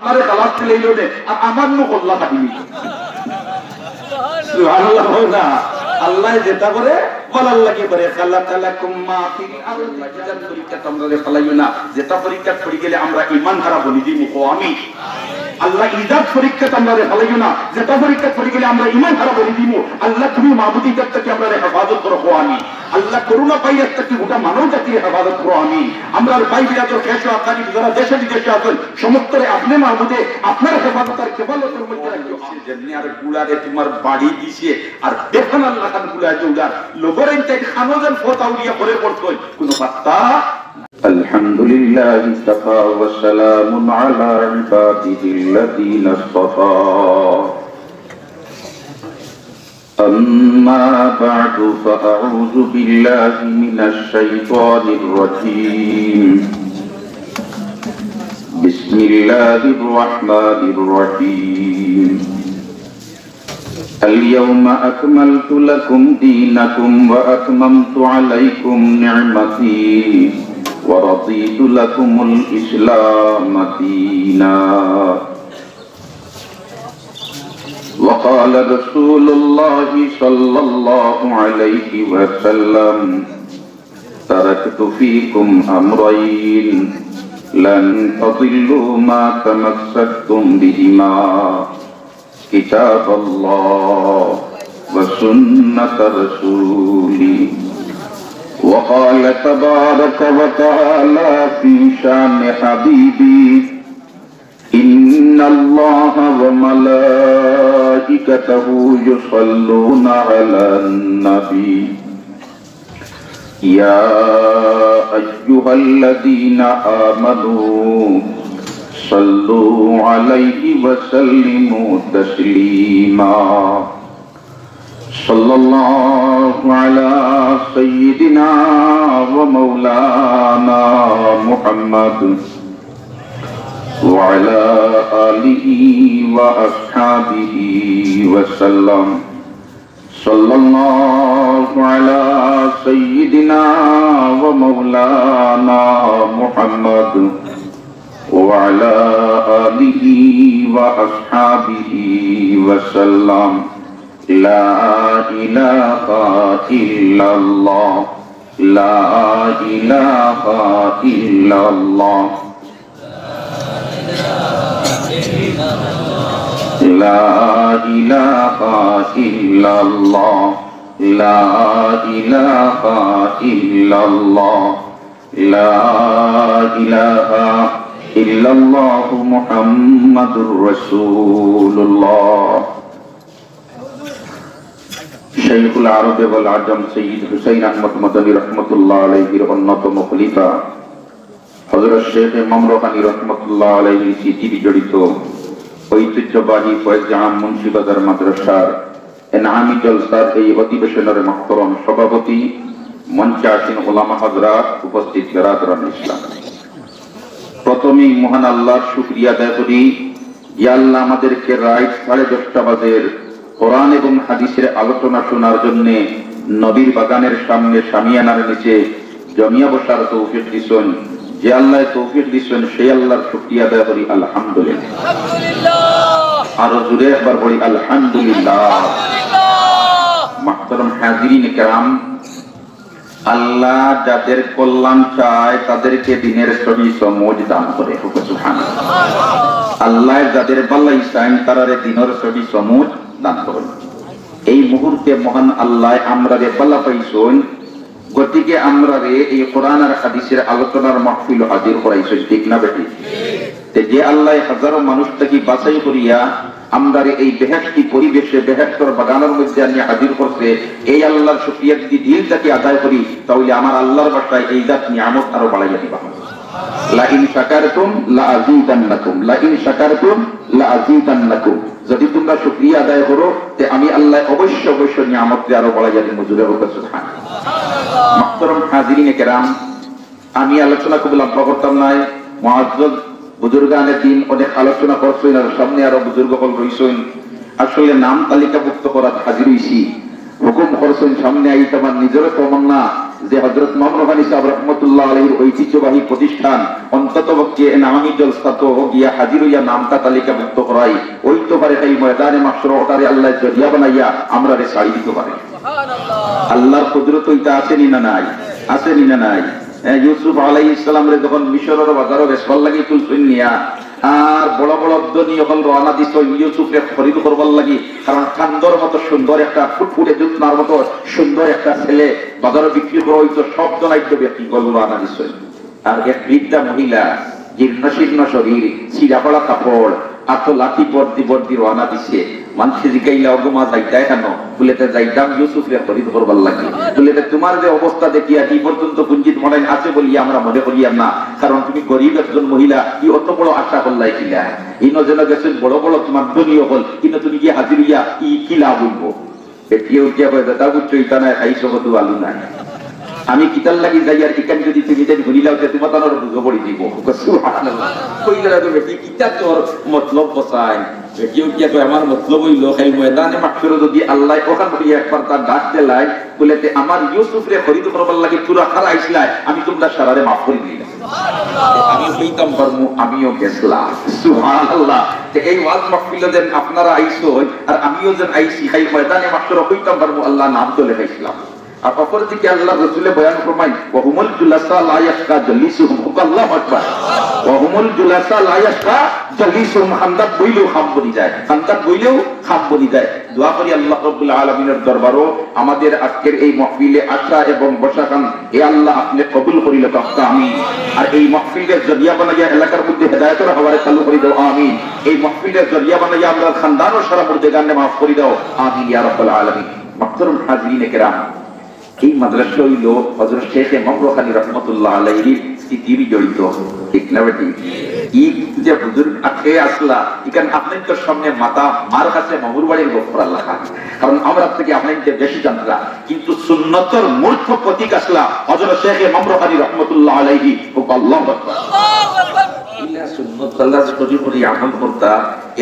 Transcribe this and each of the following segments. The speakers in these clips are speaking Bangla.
আরে খালাস দিলেইলো দে আর আমার নো কল্লা কাটিনি সুবহানাল্লাহ না আল্লাহ যেটা করে বল আল্লাহ কি করে খালাকালাকুম মা ফিল আরদি যেটা পরীক্ষা তোমরা ফলাইও না যেটা পরীক্ষা পড়ে গেলে আমরা ঈমান হারাবো নিজে মুখ আমি আল্লাহ ইজাত পরীক্ষা তোমরা ফলাইও না যেটা পরীক্ষা পড়ে গেলে আমরা ঈমান হারাবো নিজে মুখ আল্লাহ তুমি মাবুদিয়ত থেকে আমরা হেফাজত করো আমি আল্লাহ করুণা পাইয়া থেকে গোটা মানব জাতির হেফাজত করো আমি আমরা ভাই বিরাদর কেশো আকারি যারা দেশে বিদেশে আছেন সমস্তরে আপনি মাহমুদে আপনার হেফাজত আর কেবলতার মধ্যে রাখিও যেমনি আর গুলারে তোমার বাড়ি দিছে আর দেখুন আল্লাহ খান গুলা জৌলার লোগরে ইনতে খানোজন ফতাউরিয়া করে পড়তো কোনো পাত্তা আলহামদুলিল্লাহ ইস্তাফা ওয়া সালামুন আলা ইবাদিহিল্লাযীনা ইসতাফা أما بعد فأعوذ بالله من الشيطان الرجيم بسم الله الرحمن الرحيم اليوم أكملت لكم دينكم وأتممت عليكم نعمتي ورضيت لكم الإسلام دينا وقال رسول الله صلى الله عليه وسلم تركت فيكم أمرين لن تضلوا ما تمسكتم بهما كتاب الله وسنة رسوله وقال تبارك وتعالى في شان حبيبي إن الله وملائكته يصلون على النبي يا أيها الذين آمنوا صلوا عليه وسلموا تسليما صلى الله على سيدنا ومولانا محمد وعلى آله وأصحابه وسلم صلى الله على سيدنا ومولانا محمد وعلى آله وأصحابه وسلم لا إله إلا الله لا إله إلا الله لا إله إلا الله لا إله إلا الله لا إله إلا الله محمد رسول الله شيخ العرب والعجم سيد حسين أحمد مدني رحمة الله عليه অন্যতম খলিফা হযরত শেখ ইমাম রুহানি রাহমাতুল্লাহ আলাইহি চিঠি জড়িত ঐতিহ্যবাহী ফয়েজ আম মুন্সিবাজার মাদ্রাসার এনামি জলসার এই অধিবেশনের মুহতারাম সভাপতি মঞ্চে আসীন উলামা হযরত উপস্থিত বিরাদরান ইসলাম প্রথমেই মহান আল্লাহর শুকরিয়া আদায় করি যে আল্লাহ আমাদেরকে রাত 10:30 বাজের কোরআন এবং হাদিসের আলোচনা শোনার জন্য নবীর বাগানের সামনে শামিয়ানার নিচে জমিয়া বসার তৌফিক দিয়েছেন যে আল্লাহ তৌফিক দিয়েছেন সেই আল্লাহর শুকরিয়া আদায় করি আলহামদুলিল্লাহ আলহামদুলিল্লাহ আর জোরে একবার বলি আলহামদুলিল্লাহ মুহতারাম হাজিরিন کرام আল্লাহ যাদের কল্যাণ চায় তাদেরকে দ্বীনের সহি সমঝ দান করে সুবহানাল্লাহ আল্লাহ যাদের ভালাই চায় তারারে দ্বীনের সহি সমঝ দান করে এই মুহূর্তে মহান আল্লাহ আমরারে ভালা পাইছেন গতিকে আমরারে এই কোরআন আর হাদিসের আলোচনার মাহফিল হাজির করাইছেন ঠিক না বেটি যে আল্লাহ হাজারো মানুষ থেকে বাছাই করিয়া আমরারে এই বেহেশতি পরিবেশে বেহেশতর বাগানের মধ্যে নিয়ে হাজির করতে এই আল্লাহর শুকরিয়া যদি দিলটাকে আদায় করি তাহলে আমার আল্লাহর বাসায় এই জাত নিয়ামত আরো বাড়াইয়া দিবা লা ইন শাকারতুম লা আযীদান্নাকুম লা ইন শাকারতুম লা আযীদান্নাকুম যদি তোমরা শুকরিয়া আদায় করো তে আমি আল্লাহ অবশ্যই অবশ্যই নিয়ামত আরো বাড়াইয়া দিব জুড়ে বলতে সুবহানাল্লাহ মুহতারাম হাজিরিন کرام আমি আলোচনা খুব লম্বা করতাম না মুআজ্জাজ বুজুর্গানে দিন অনেক আলোচনা করছেন আর সামনে আরো বুজুর্গসকল রইছেন আসলে নাম তালিকাভুক্ত করা হাজির হইছি হুকুম করছেন সামনে আইতে আমার নিজের তমন্না যে হযরত মামরুহানি সাহেব রাহমাতুল্লাহ আলাইহির ঐতিহ্যবাহী প্রতিষ্ঠান অন্ততপক্ষে নামামি জলসা তো গিয়া হাজির হইয়া নামটা তালিকাভুক্ত করাই ওই তো পারে এই ময়দানে মাহশর ওটারে আল্লাহ জরিয়া বানাইয়া আমরা রে ছাড়ি দিতে পারে। আল্লাহর কুদরত ওইটা আসেনি না নাই? আসেনি না নাই? ইউসুফ আলাইহিস সালাম রে যখন মিশরের বাজারে বেচবার লাগি তুলছেন নিয়া আর বড় বড় ধনী হল রওনা দিছ ইউসুফকে খরিদ করবার লাগি, কারণ কান্দর মতো সুন্দর একটা ফুটফুটে জুতনার মতো সুন্দর একটা ছেলে বাজারে বিক্রি করা হইতো, সব জনাইত ব্যক্তি করবো রওনা দিছ। আর এক বৃদ্ধা মহিলা জীর্ণ শীর্ণ শরীর, ছিঁড়াপড়া কাপড়, আতো লাঠি বর্দি রওনা দিছে। মানুষে জিগাইলা অগমা যাইতাই কেন? বলেতে যাইতাম ইউসুফকে খরিদ করবার লাগি। বলেতে তোমার যে অবস্থা দেখিয়া এই পর্যন্ত পুঞ্জিত মনে আছে বলিয়া আমরা মনে করিয়াম না, কারণ তুমি গরিব একজন মহিলা, কি অত বড় আশা করলাই কিলা? ইনো যেন গেছেন বড় বড় তোমার ধনী হল, কিন্তু তুমি গিয়ে হাজির হইয়া কি লাভ হইব? কেউ উঠিয়া কয়ে দাদা বুঝছো ইটা নাই খাইছো কত আলু নাই, আমি কিতার লাগি যাই আর এখানে যদি তুমি যেন ঘুরিলাও তোমার তানোর বুঝো পড়ি দিব। সুবহানাল্লাহ কইলা তো বেটি কিতা তোর মতলব বসাই বেটি উঠিয়া কয় আমার মতলব হইল খাই ময়দানে মাহশরে যদি আল্লাহ ওখান হইয়া একবার তার ডাক দেলাই বলেতে আমার ইউসুফরে খরিদ করবার লাগি তুরা খারা আইছিলা, আমি তোমরা সারারে মাফ করে দিলাম। আমি হইতাম পারমু, আমিও গেছলাম। সুবহানাল্লাহ এই ওয়াজ মাহফিলে দেন আপনারা আইছো আর আমিও যেন আইছি খাই ময়দানে মাহশরে হইতাম পারমু, আল্লাহ নাম তো লেখাইছিলাম। আর অপর দিকে আল্লাহ রাসূলে বয়ান ফরমায় ওয়াহুমুল জুলাসা লা ইয়াশকা জালিসুহুম, আল্লাহু আকবার, ওয়াহুমুল জুলাসা লা ইয়াশকা জালিসুহুম, হামদাত বইলেও খাম বনি যায়, হামদাত বইলেও খাম বনি যায়। দোয়া করি আল্লাহ রাব্বুল আলামিনের দরবারও আমাদের আজকের এই মাহফিলে আসা এবং বসাখান হে আল্লাহ আপনি কবুল করিলে তো আমিন। আর এই মাহফিলের জরিয়া বানাইয়া এলাকার মধ্যে হেদায়েতের হাওয়ারে চালু করে দাও আমিন। এই মাহফিলের জরিয়া বানাইয়া আমরা খানদান ও সারা মুর্দেগানে মাফ করে দাও আমিন ইয়া রাব্বুল আলামিন। মুহতারাম হাজিরিনে কেরাম, এই মাদ্রাসা হইল হযরত শেখ মামরুহানি রাহমাতুল্লাহ আলাইহির স্মৃতির জড়িত, ঠিক না বেটি? এই যে হুজুর আজকে আসলা এখানে আপনাদের সামনে মাতা মার কাছে মামুর বাড়ির গফর আল্লাহ, কারণ আমরা থেকে আপনাদের বেশি জানলা, কিন্তু সুন্নতের মূর্খ প্রতীক আসলা হযরত শেখ মামরুহানি রাহমাতুল্লাহ আলাইহি। আল্লাহু আকবার। ইলা সুন্নত আল্লাহ শরীফ করে আমল করতা।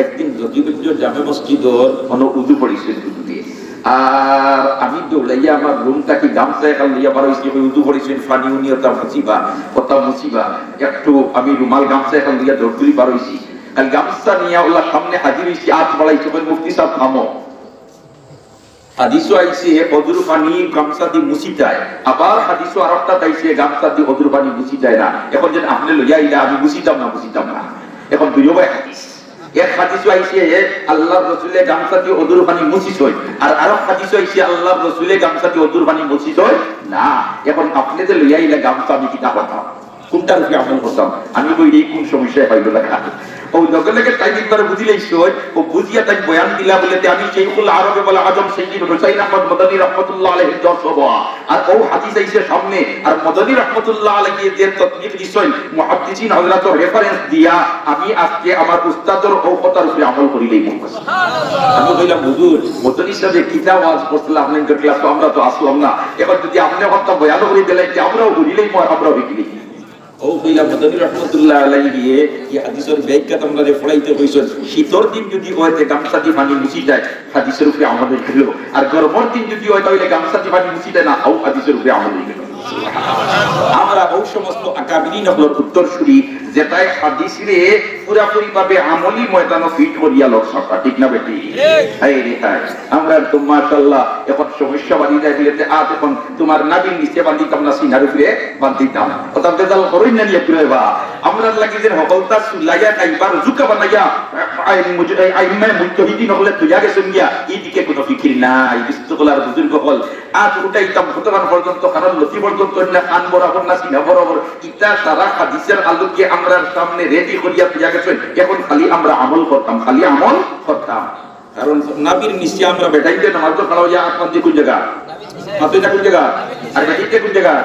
একদিন জকিগঞ্জ জামে মসজিদর কোন উযু পড়িছে দিয়ে, আর আমি দৌড়াইয়া আমার রুমটাকে গামছা এখান লইয়া বার হইছি, উদু পড়িছেন ফানি উনিয়তা মুসিবা কথা মুসিবা, একটু আমি রুমাল গামছা এখান লইয়া দৌড়ি বার হইছি, কাল গামছা নিয়ে ওলা সামনে হাজির হইছি, আজ বাড়াইছে মুফতি সাহেব থামো, হাদিসও আইছে অদুর পানি গামছা দিয়ে মুছি যায়, আবার হাদিসও আরেকটা তাইছে গামছা দিয়ে অদুর পানি মুছি যায় না। এখন যেন আপনি লইয়া আইলা আমি মুছিতাম না, এখন দুইও ভাই হাদিস। এক হাদিস আইছে আল্লাহর রাসূলে গামছা দিয়ে অদুর পানি মুছিস হয়, আর আরেক হাদিস আইছে আল্লাহর রাসূলে গামছা দিয়ে অদুর পানি মুছিস হয় না। এখন আপনি যে লইয়া আইলা গামছা আমি কিতা করতাম, কোনটার উপরে আমল করতাম? আমি কই এই কোন সমস্যায় পাইল না, ও লগে লগে তাই একবার বুঝিলেইছো, ও বুঝিয়া তাই বয়ান দিলা বলেতে আমি শাইখুল আরবে বলে আজম সাইয়্যিদ হুসাইন আহমদ মদনী রাহমাতুল্লাহ আলাইহি দর্শবা, আর ও হাদিস আইছে সামনে, আর মদনী রাহমাতুল্লাহ আলাইহি যে তাদবিক দিছেন মুহাদ্দিসিন হযরত রেফারেন্স দিয়া আমি আজকে আমার উস্তাদের ও কথার উপরে আমল করিলেই মন কষ্ট। আমি কইলাম হুজুর মদনী সাহেব কিতা ওয়াজ করছিলাম আপনাদের ক্লাস তো আমরা তো আসলাম না, এখন যদি আপনি কথা বয়ান করে দিলেন যে আমরাও করিলেই আমরাও বিক্রি ও কইলা মদনী রাহমাতুল্লাহ আলাইহি এই হাদিসের ব্যাখ্যা তোমরা যে পড়াইতে কইছেন, শীতর দিন যদি হয় তে গামছা দিয়ে পানি মুছি যায়, হাদিসের উপরে আমল হইল, আর গরমের দিন যদি হয় তাহলে গামছা দিয়ে পানি মুছি যায় না, ও হাদিসের উপরে আমল হইল। আমরা ওই সমস্ত আকাবিরিন হলোর উত্তরসূরি যেটাই হাদিসে পুরাপুরি ভাবে আমলি ময়দানে ফিট করিয়া লোক সরকার, ঠিক না বেটি? এই রে হাই আমরা তো মাশাআল্লাহ এখন সমস্যা বাড়ি যায় দিলেতে আজ এখন তোমার নাবির নিচে বান্ধিতাম না, সিনার উপরে বান্ধিতাম, কথা বেজাল করই না নিয়ে তুইবা আমরা লাগি যে হকলতা সুলাইয়া কাইবার জুকা বানাইয়া আইমে মুজতাহিদিন হলে তুইয়া গেছেন গিয়া এইদিকে কোনো ফিকির নাই। বিশ্বকলার বুজুর্গ হল আজ উঠাইতাম ভগবান পর্যন্ত, কারণ লতি পর্যন্ত না কান বরাবর না সিনা বরাবর, ইটা সারা হাদিসের আলোকে আমরা সামনে রেডি করিয়া তুইয়া গেছেন, এখন খালি আমরা আমল করতাম, কারণ নাবির নিচে আমরা বেটাইতে নামাজ পড়া হইয়া আপনার যে কোন জায়গা মাত্র কোন জায়গা আর বেটিতে কোন জায়গা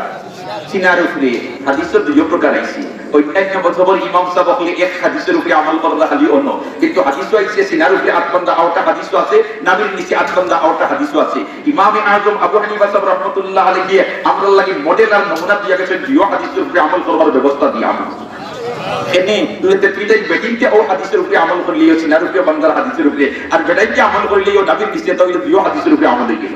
সিনার উপরে। হাদিসের দুই প্রকার আছে, অন্যান্য মতলবের ইমাম সাহেব বলে এক হাদিসের উপরে আমল করা খালি অন্য, কিন্তু হাদিস আইছে সিনার উপরে আটবান্দা আওটা হাদিস আছে, নাবির নিচে আটবান্দা আওটা হাদিস আছে। ইমামে আযম আবু হানিফা সাহেব রাহমাতুল্লাহ আলাইহি আমরা লাগি মডেল আর নমুনা দিয়া গেছেন, দুই হাদিসের উপরে আমল করার ব্যবস্থা দিয়া আমরা এনে তুইতে তুইটাই বেটিনকে ও হাদিসের উপরে আমল করলিও, সিনার উপরে বান্দার হাদিসের উপরে, আর বেটাইকে আমল করলিও নাবির নিচে তাহলে দুই হাদিসের উপরে আমল হয়ে গেল।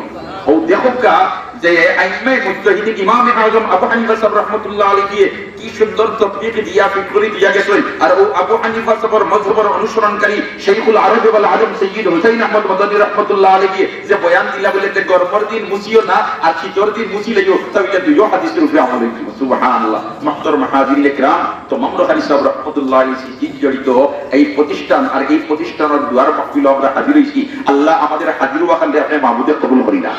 ও দেখো কা যে আইম্মায়ে মুজতাহিদিন ইমামে আযম আবু হানিফা সাহেব রাহমাতুল্লাহ আলাইহি কি সুন্দর তফসীর দিয়া ফিকরি দিয়া গেছেন। আর ও আবু হানিফা সাহেবের মাযহাবের অনুসরণকারী শাইখুল আরব ওয়াল আজম সৈয়দ হুসাইন আহমদ মাদানী রাহমাতুল্লাহ আলাইহি যে বয়ান দিলা বলে যে গরমের দিন মুছিও না আর শীতের দিন মুছিলেও তাহলে দুইও হাদিসের উপরে আমল হইছে। সুবহানাল্লাহ। মুহতারাম হাজিরিন ইকরাম, তো মামলা হানি সাহেব রাহমাতুল্লাহ আলাইহি জড়িত এই প্রতিষ্ঠান আর এই প্রতিষ্ঠানের দুয়ার মাহফিল আমরা হাজির হইছি। আল্লাহ আমাদের হাজির ওয়াখান দিয়ে আপনি মাহবুদের কবুল করি না।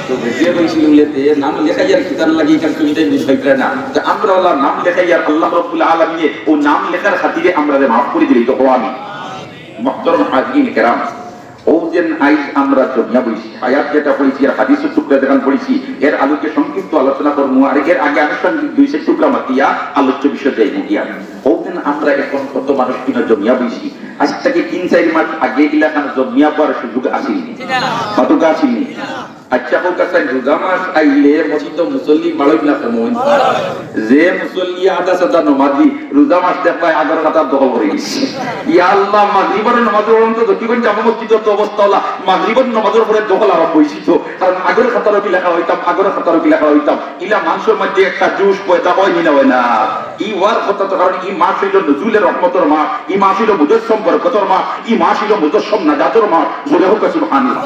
তো বেশিয়ে কইছিল বলেতে নাম লেখাইয়ার কিতাব লাগি কার কবিতায় বুঝাইরা না যে আমরা আল্লাহ নাম লেখাইয়ার আল্লাহ রাব্বুল আলামিন ও নাম লেখার খাতিরে আমরা মাফ করে দিই। তো আমি মুহতারাম হাজিরিন ইকরাম, ও যেন আইজ আমরা দুনিয়া বইছি আয়াত যেটা পড়েছি আর হাদিসের টুকরা যেটা পড়েছি এর আলোকে সংক্ষিপ্ত আলোচনা করব। আর এর আগে আনুষ্ঠানিক দুই সেট টুকরা মাতিয়া আলোচ্য বিষয় যাই গিয়া ও যেন আমরা এখন কত মানুষ কিনা জমিয়া বইছি আজ থেকে 3-4 মাস আগে এলাকার জমিয়া পাওয়ার সুযোগ আসেনি, কতটা আসেনি। আচ্ছা হোক কাছে রোজা মাস আইলে মসজিদ মুসল্লি বাড়াই না কমন যে মুসল্লি আদা সাদা নমাজি রোজা মাস দেখায় আদার কথা দখল করে গেছে। ইয়া আল্লাহ, মাগরিবের নামাজের পর্যন্ত যতক্ষণ জামা মসজিদের তো অবস্থা হলা মাগরিবের নামাজের পরে দখল আরম্ভ হইছিল। কারণ আগের খাতারও কি লেখা হইতাম, আগের খাতারও কি লেখা হইতাম, ইলা মানুষের মধ্যে একটা জোশ পয়দা হয় নি না হয় না। ই ওয়ার কথা তো কারণ এই মাস হইল নজরুলের রহমতের মাস, এই মাস হইল মুজাসসম বরকতের মাস, এই মাস হইল মুজাসসম নাজাতের মাস। বলে হোক সুবহানাল্লাহ।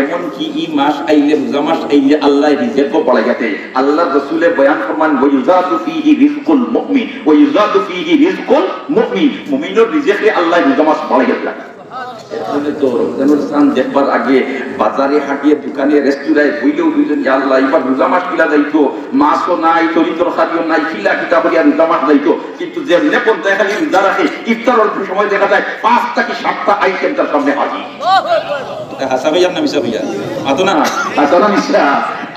এমন কি এই মাস আইলে রোজা মাস আইলে আল্লাহ রিজিকও বলা গেছে। আল্লাহ রাসূলের বয়ান ফরমান ওয়াইজাতু ফীহি রিজকুল মুমিন ওয়াইজাতু ফীহি রিজকুল মুমিন, মুমিনের রিজিকে আল্লাহ রোজা মাস বলা গেছে। এখানে তো রমজানের চাঁদ দেখবার আগে বাজারে হাটিয়ে দোকানে রেস্টুরেন্টে বইলেও বুঝলেন যে আল্লাহ এবার রোজা মাস কিলা যাইতো, মাছও নাই, তরিতর খাদ্য নাই, কিলা কিতা করিয়া রোজা মাস যাইতো। কিন্তু যে পর্যায়ে খালি রোজা রাখে ইফতারের সময় দেখা যায় 5টা কি 7টা আইটেম তার সামনে হাজির। হাসাবাইয়ার না মিশা ভাইয়া আতনা আতনা মিশা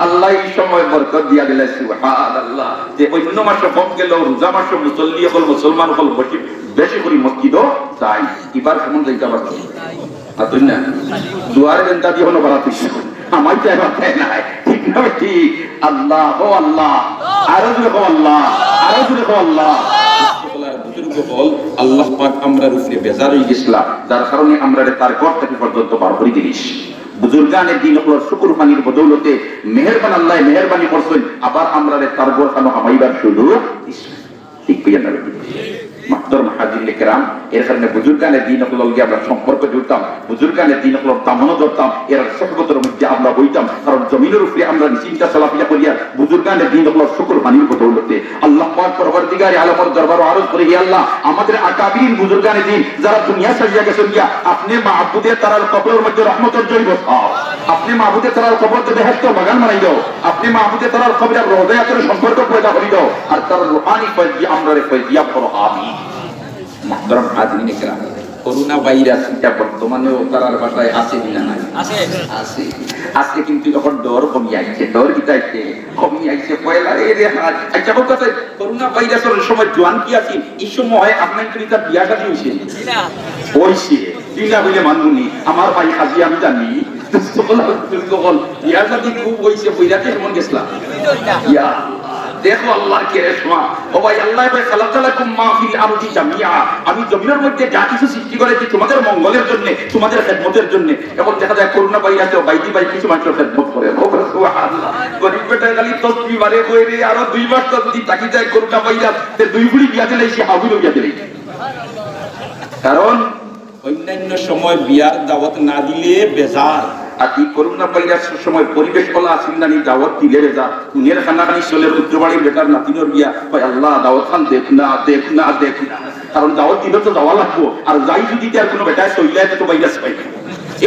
আল্লাহ এই সময় বরকত দিয়া দিলে। সুবহানাল্লাহ। যে অন্য মাসে কম গেল রোজা মাসে মুসল্লি হল মুসলমান হল বেশি করে মসজিদও চাই। এবার কেমন যাইতে পারতো আতুন না দুয়ারে বেন্তা দিয়ে হলো বাড়াতে আমার চাইবার চাই নাই, ঠিক না? ঠিক। আল্লাহ ও আল্লাহ, আরো জুড়ে হো আল্লাহ, আরো জুড়ে হো আল্লাহ। আল্লাহ পাক আমরা উপরে বেজার হয়ে গেছিলাম, যার কারণে আমরা তার ঘর থেকে পর্যন্ত পার করে দিলিস। বুজুর্গানের দিন হল শুকুর পানির বদৌলতে মেহেরবান আল্লাহ মেহেরবানি করছেন, আবার আমরা তার ঘর খানো হামাইবার সুযোগ ঠিক পেয়ে যাবে। মাহতারাম হাজিরিন কিরাম, এর কারণে বুজুর্গানের দিন হল আমরা সম্পর্ক জুড়তাম, বুজুর্গানের দিন হল দামনও ধরতাম, এর সহবতের মধ্যে আমরা বইতাম। কারণ জমিনের উপরে আমরা চিন্তা চলাফেরা করিয়া বুজুর্গানের দিন হল শুকুর পানির বদৌলতে আল্লাহ পাক পরবর্তীকারে আলমের দরবারে আরজ করে হে আল্লাহ আমাদের আকাবির বুজুর্গানের দিন যারা দুনিয়া সাজিয়া গেছেন গিয়া আপনি মাহবুদের তারার কবরের মধ্যে রহমতের জয় বসাও, আপনি মাহবুদের তারার কবরতে বেহেশতের বাগান বানাই দাও, আপনি মাহবুদের তারার কবরের রোজায়াতের সম্পর্ক পয়দা করে দাও, আর তার রূহানি ফয়জি আমরা ফয়জিয়া করো আমিন। মুহতারাম হাজিরিন কিরাম, করোনা ভাইরাস এটা বর্তমানেও তারার ভাষায় আছে কিনা নাই? আছে আছে আছে, কিন্তু এখন ডর কমি আইছে, ডর কিতাইছে কমি আইছে পয়লা রে হাত। আচ্ছা কথা করোনা ভাইরাসের সময় জোয়ান কি আছে এই সময় আপনার কিটা বিয়া শাদী হইছে না? হইছে দিনা বলে মানবুনি আমার ভাই হাজি আমি জানি সকল বিয়া শাদী খুব হইছে, বইরাতে কেমন গেছলা ইয়া দেখো আল্লাহর কেশমা। ও ভাই আল্লাহ ভাই খালাকালাকুম মা ফিল আরদি জামিআ, আমি জমিনের মধ্যে যা কিছু সৃষ্টি করেছি তোমাদের মঙ্গলের জন্য, তোমাদের খেদমতের জন্য। এখন দেখা যায় করোনা ভাইরাসে বাইদি ভাই কিছু মানুষের খেদমত করে। সুবহানাল্লাহ। গরিব বেটা খালি তসবিহ মারে কই রে, আরো 2 মাস তো যদি তাকি যায় করোনা ভাইরাস তে 2 গুলি বিয়া দিলে সে হাবিল বিয়া দিলে। কারণ অন্যান্য সময় বিয়ার দাওয়াত না দিলে বেজার, আর এই করোনা ভাইরাসের সময় পরিবেশ বলা আসিল না দাওয়াত দিলে বেজার। কুনের খানাখানি চলে রুদ্রবাড়ির বেটার নাতিনোর বিয়া, ভাই আল্লাহ দাওয়াত খান দেখ না দেখ না দেখ না, কারণ দাওয়াত দিলে তো যাওয়া লাগবো। আর যাই যদি আর কোনো বেটায় চইলে তো ভাইরাস পাইবে।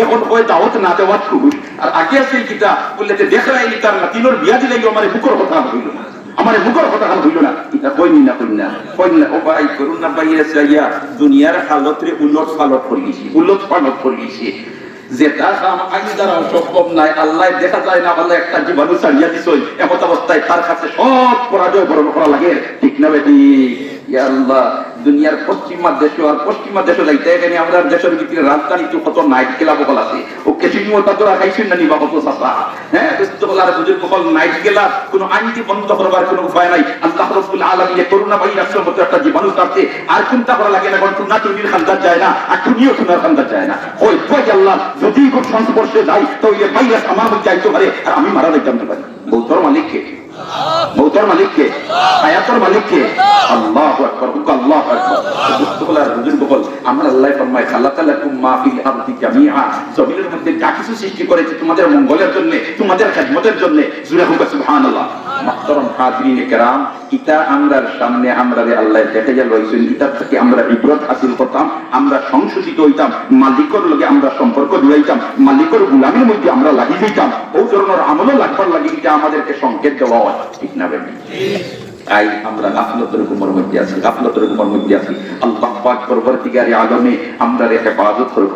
এখন কয় দাওয়াত না দেওয়ার খুশ। আর আগে আছে কিতা বললে যে দেখ রাইনি তার নাতিনোর বিয়া দিলে আমার বুকের কথা হইল না, আমার বুকের কথা হইল না, এটা কইনি না কইনি না কইনি না। ও ভাই করোনা ভাইরাস আইয়া দুনিয়ার হালতরে উলট পালট করিয়েছে, উলট পালট করিয়েছে। যেটা আইন দ্বারা সম্ভব নাই, আল্লাহ দেখা যায় না, আল্লাহ একটা জীবাণু ছাড়িয়া দিছই এমত অবস্থায় তার কাছে সব পরাজয় বরণ করা লাগে, ঠিক না বেটি? ইয়া আল্লাহ দুনিয়ার পশ্চিমা দেশ আর পশ্চিমা দেশে যাইতে গেলে আমরা দেশের ভিতরে রাজধানী তো কত নাইট ক্লাব বল আছে ও কেসিং ওটা তোরা খাইছেন না নিবা কত সাফা হ্যাঁ বুঝতলার বুঝুর বল নাইট ক্লাব কোনো আইনটি বন্ধ করবার কোনো উপায় নাই আল্লাহ রাব্বুল আলামিন করোনা ভাইরাসের মতো একটা জীবাণু ছাড়ছে আর চিন্তা করা লাগে না কোন টুনা টুনির খান্দার যায় না আর টুনিও টুনার খান্দার যায় না ওই কই আল্লাহ যদি কোন সংস্পর্শে যাই তো এই ভাইরাস আমার মধ্যে যাইতে পারে আর আমি মারা যাইতে পারি বলতর মালিককে মৌতের মালিককে হায়াতের মালিককে আল্লাহু আকবার আল্লাহু আকবার বুঝতলার বুঝুর বল আমরা আল্লাহ ফরমায় খালাকালাকুম মা ফিল আরদি জামিআ জমিনের মধ্যে যা কিছু সৃষ্টি করেছে তোমাদের মঙ্গলের জন্য তোমাদের খিদমতের জন্য জুরে হোক সুবহানাল্লাহ মুহতারাম হাজিরিন کرام এটা আমরার সামনে আমরারে আল্লাহ দেখাইয়া লইছেন এটা থেকে আমরা ইবরত হাসিল করতাম আমরা সংশোধিত হইতাম মালিকের লগে আমরা সম্পর্ক জুড়াইতাম মালিকের গোলামির মধ্যে আমরা লাগি যাইতাম ওই ধরনের আমলও লাগবার লাগি এটা আমাদেরকে সংকেত দেওয়া হয় ঠিক না বেটি তাই আমরা গাফলতের মধ্যে আছি আল্লাহ পাক পরবর্তীকারে আলমে আমরা হেফাজত করব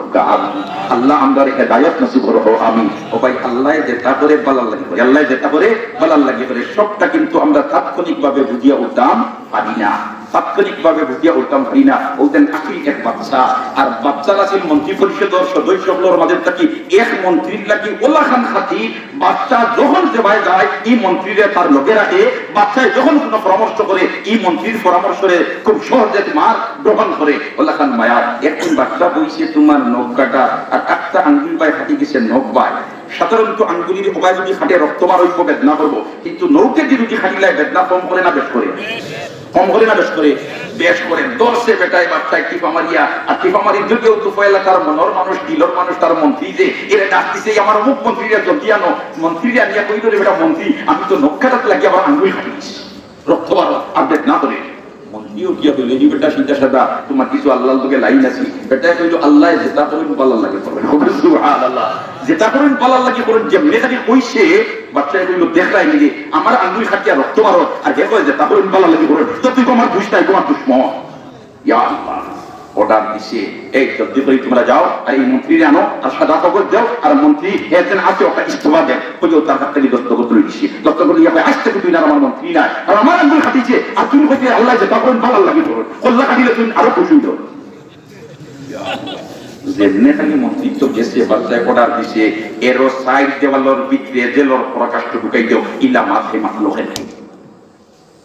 আল্লাহ আমরা হেদায়েত নসিব করব আমিন ও ভাই আল্লাহ যেটা করে ভালো লাগে সবটা কিন্তু আমরা তাৎক্ষণিকভাবে বুঝিয়া উঠতাম পারি না ওদের আখির এক বাচ্চা আর বাচ্চারা ছিল মন্ত্রী পরিষদের সদস্যগুলোর মাঝে থাকি এক মন্ত্রীর লাগি ওলা খান খাতি বাচ্চা যখন সেবায় যায় এই মন্ত্রীরা তার লোকে রাখে বাচ্চায় যখন কোনো পরামর্শ করে এই মন্ত্রীর পরামর্শে খুব সহজে মার গ্রহণ করে ওলা খান মায়া একদিন বাচ্চা বইছে তোমার নখ কাটা আর একটা আঙ্গুল বাই হাঁটি গেছে নখ বাই সাধারণত আঙ্গুলির ওবায় যদি হাঁটে রক্ত বার হইব বেদনা করবো কিন্তু নৌকে যে রুটি হাঁটিলায় বেদনা কম করে না বেশ করে বেশ করে দর্শে বেটায় বাচ্চায় টিপা মারিয়া আর টিপা মারির যুগেও তো এলাকার মনের মানুষ দিলর মানুষ তার মন্ত্রী যে এরা ডাকতেছে আমার অমুক মন্ত্রীরা জলদি আনো মন্ত্রীরা নিয়ে কই ধরে বেটা মন্ত্রী আমি তো নৌকাটাতে লাগিয়ে আবার আঙ্গুল হাঁটিছি রক্ত বার আপডেট না করে মন্ত্রীও গিয়া কইল এই বেটা সিধা সাদা তোমার কিছু আল্লাহর তোকে লাইন আছে বেটা কইল আল্লাহ যেটা করেন পাল্লা লাগে করবেন সুবহানাল্লাহ যেটা করেন পাল্লা লাগে করেন যেমনি খালি কইছে বাচ্চা কইল দেখাই নাকি আমার আঙ্গুল খাটিয়া রক্ত মারো আর হে কয় যেটা করেন পাল্লা লাগে করেন তো তুই তোমার দুষ্ট নাই তোমার দুশ্মন ইয়া আল্লাহ অর্ডার দিছে এই জলদি করে তোমরা যাও আর এই মন্ত্রীরে আনো আর সাদা কাগজ দাও আর মন্ত্রী একজন আছে ওটা ইস্তফা দেন ওই তার হাত থেকে দস্তখত তুলে দিছি দস্তখত দিয়ে আসতে তুই না আমার মন্ত্রী নাই আর আমার আঙ্গুল খাটিছে আর তুমি কইতে আল্লাহ যে তখন ভালো লাগে তোর কল্লা খাটিলে তুমি আরো খুশি হও যেমনে খালি মন্ত্রিত্ব গেছে বাচ্চায় অর্ডার দিছে এরও সাইড দেওয়ালোর ভিতরে জেলর প্রকাশটা ঢুকাই দেও ইলা মাথে মাতলো খেলে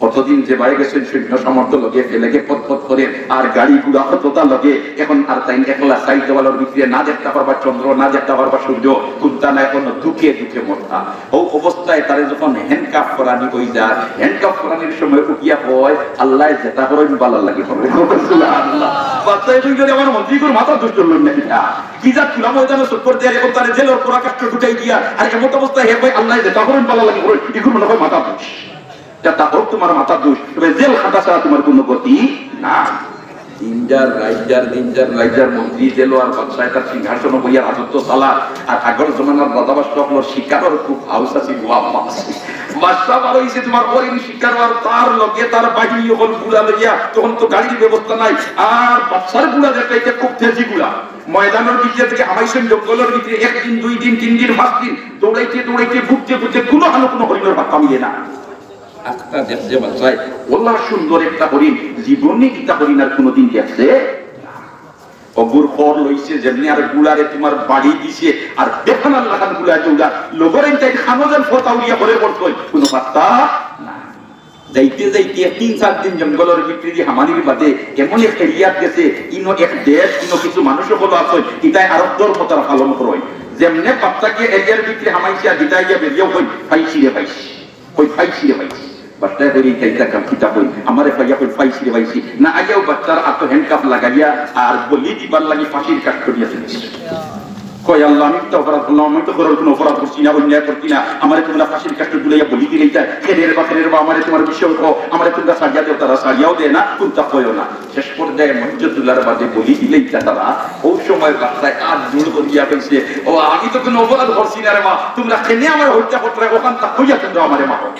কতদিন যে বাইরে গেছেন সৈন্য সমর্থ লগে ফেলেকে পথ করে আর গাড়ি গুড়া হততা লগে এখন আর তাই একলা সাইড দেওয়ালোর ভিতরে না দেখতে পারবা চন্দ্র না দেখতে পারবা সূর্য কুন্তা না এখন দুঃখে মরতা ও অবস্থায় তারে যখন হ্যান্ডকাপ করানি হয়ে যায় হ্যান্ডকাপ করানির সময় উঠিয়া হয় আল্লাহ যেটা করেন বালার লাগে পড়বে সুবহানাল্লাহ বাচ্চায় তুই যদি আমার মন্ত্রীর মাথা দুষ্ট করলেন না কি যা তুলা ময়দানে চক্কর দেয়া এখন তারে জেলের পরাকাষ্ট ঢুকাই দিয়া আর এমন অবস্থায় হে ভাই আল্লাহ যেটা করেন বালার লাগে পড়বে এগুলো মনে হয় মাথা দুষ এটা হোক তোমার মাথা দোষ তবে জেল খাটা ছাড়া তোমার কোনো গতি না দিনজার মন্ত্রী জেল আর বাদশাহ তার সিংহাসন বইয়া রাজত্ব চালার আর আগর জমানার রাজাবাসকর শিকারের খুব হাউস আছে বাদশাহ বার হইছে তোমার অরিন শিকার আর তার লগে তার বাহিনী হল গুলা লইয়া তখন তো গাড়ির ব্যবস্থা নাই আর বাদশার গুলা যেটা এটা খুব তেজি গুলা ময়দানের ভিতরে থেকে হামাইছেন জঙ্গলের ভিতরে একদিন 2 দিন 3 দিন 5 দিন দৌড়াইতে ভুগতে কোনো হরিণের ভাগ কামিয়ে না একটা দেখছে বাচ্চায় ওলা সুন্দর একটা হরিণ জীবনে একটা হরিণ আর কোনোদিন দেখছে অগুর পর লইছে যেমনি আর গুলারে তোমার বাড়ি দিছে আর বেখানার লাগান গুলা চৌড়া লোগরেন তাই খানোজন ফতাউরিয়া করে পড়তো কোনো পাত্তা না যাইতে 3-4 দিন জঙ্গলের ভিতরে হামানির বাদে এমন এক এরিয়াত গেছে ইনো এক দেশ ইনো কিছু মানুষও বলো আছে ইতাই আরব ধর্ম তারা পালন করে যেমনে বাচ্চাকে এরিয়ার ভিতরে হামাইছে আর দিতাই গিয়া বেরিয়েও কই ফাইছি বাচ্চা করি তাইটা কাম কিতাব কই আমারে পাইয়া কই ফাইছি রে ভাইছি না আগেও বাচ্চার আতো হ্যান্ডকাপ লাগাইয়া আর বলি দিবার লাগি ফাঁসির কাট করিয়া দিয়েছে কই আল্লাহ আমি তো অপরাধ করলাম আমি তো কোনো অপরাধ করছি না অন্যায় করছি না আমারে তোমরা ফাঁসির কাট গুলাইয়া বলি দিলেইতা খেলের বা আমারে তোমার বিষয় কো আমারে তোমরা সাজিয়া দেও তারা সাজিয়াও দেয় না কোনটা কইও না শেষ পর্যায়ে মঞ্জুরুল্লাহর বাদে বলি দিলেইতা তারা ওই সময় বাচ্চায় আর জোর করিয়া কইছে ও আমি তো কোনো অপরাধ করছি না রে মা তোমরা কেনে আমার হত্যা করতে ওখান তা কইয়া তোমরা আমারে মারো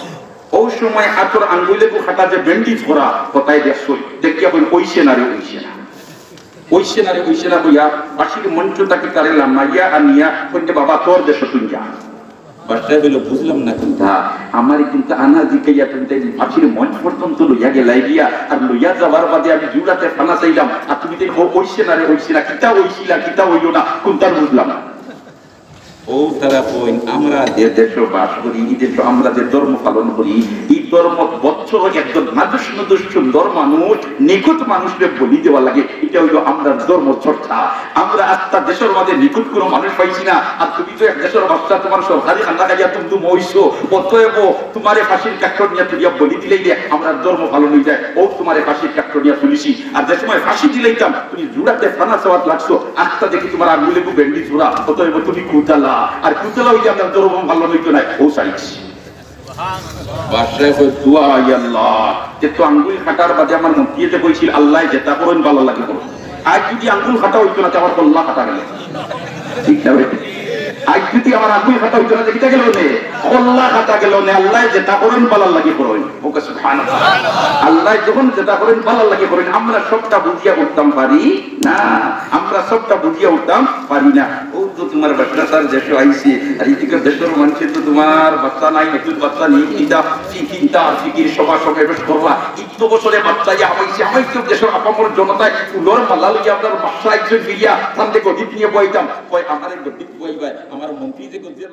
ওই সময় হাতর আঙ্গুলে হাঁটা যে ব্যান্ডেজ করা কোথায় দেখছই দেখিয়া বল ওইছে না কইয়া বাসির মঞ্চটাকে তারে লামাইয়া আনিয়া কইতে বাবা তোর দেশ তুই যা বাসায় বলে বুঝলাম না কিন্তু আমার কিন্তু আনা দিকাইয়া তুমি ফাঁসির মঞ্চ পর্যন্ত লইয়া গেলাই গিয়া আর লইয়া যাওয়ার বাদে আমি জুড়াতে ফানা চাইলাম আর তুমি তো হইছে না রে হইছে না কিতা হইছিলা কিতা হইল না কোনটার বুঝলাম না। ও তারা কইন আমরা যে দেশে বাস করি এই দেশে আমরা যে ধর্ম পালন করি এই ধর্ম বছর একজন মানুষ সুন্দর মানুষ নিখুঁত মানুষকে বলি দেওয়া লাগে এটা হইলো আমরা ধর্ম চর্চা। আমরা আত্মা দেশের মাঝে নিখুঁত কোনো মানুষ পাইছি না আর তুমি তো এক দেশের বাচ্চা তোমার সরকারি খান্না খাইয়া তুমি মইছো অতএব তোমার ফাঁসির কাঠর নিয়ে তুলিয়া বলি দিলেই আমরা ধর্ম পালন হয়ে যায় ও তোমার ফাঁসির কাঠর নিয়ে তুলিছি আর যে সময় ফাঁসি দিলেইতাম তুমি জুড়াতে ফানা চাওয়াত লাগছো আত্মা দেখি তোমার আঙুলে বেন্ডি জোড়া অতএব তুমি কুতালা আর কুতলা হইলে আমরা ধর্ম ভালো হইতো না ও চাইছি বাসায় দোয়া আল্লাহ যে তো আঙ্গুল কাটার বাদে আমার মুক্তিতে কইছিল আল্লাহ যেটা করেন ভালো লাগে করো আজ যদি আঙ্গুল কাটা হইতো না আমার কল্লা কাটা গেল ঠিক না আজ যদি আমার আঙ্গুল কাটা হইতো না যেটা গেল নে কল্লা কাটা গেল নে আল্লাহ যেটা করেন ভালো লাগে করো ওকে সুবহানাল্লাহ আল্লাহ যখন যেটা করেন ভালো লাগে করেন আমরা সবটা বুঝিয়া উঠতাম পারি না আমরা সবটা বুঝিয়া উঠতাম পারি না। ও তো তোমার বাচ্চা তার দেশে আইসি আর এদিকে দেশের মানুষের তো তোমার বাচ্চা নাই নতুন বাচ্চা নিয়ে চিন্তা চিন্তা আর ফিকির সভা সমাবেশ করবা একটু বছরে বাচ্চা যা হয়েছে আমার তো দেশের আপামর জনতায় উলোর মাল্লা লইয়া আপনার বাচ্চা একজন ফিরিয়া তার গঠিত নিয়ে বইতাম আমার গঠিত বইবাই আমার মন্ত্রী যে গঠিত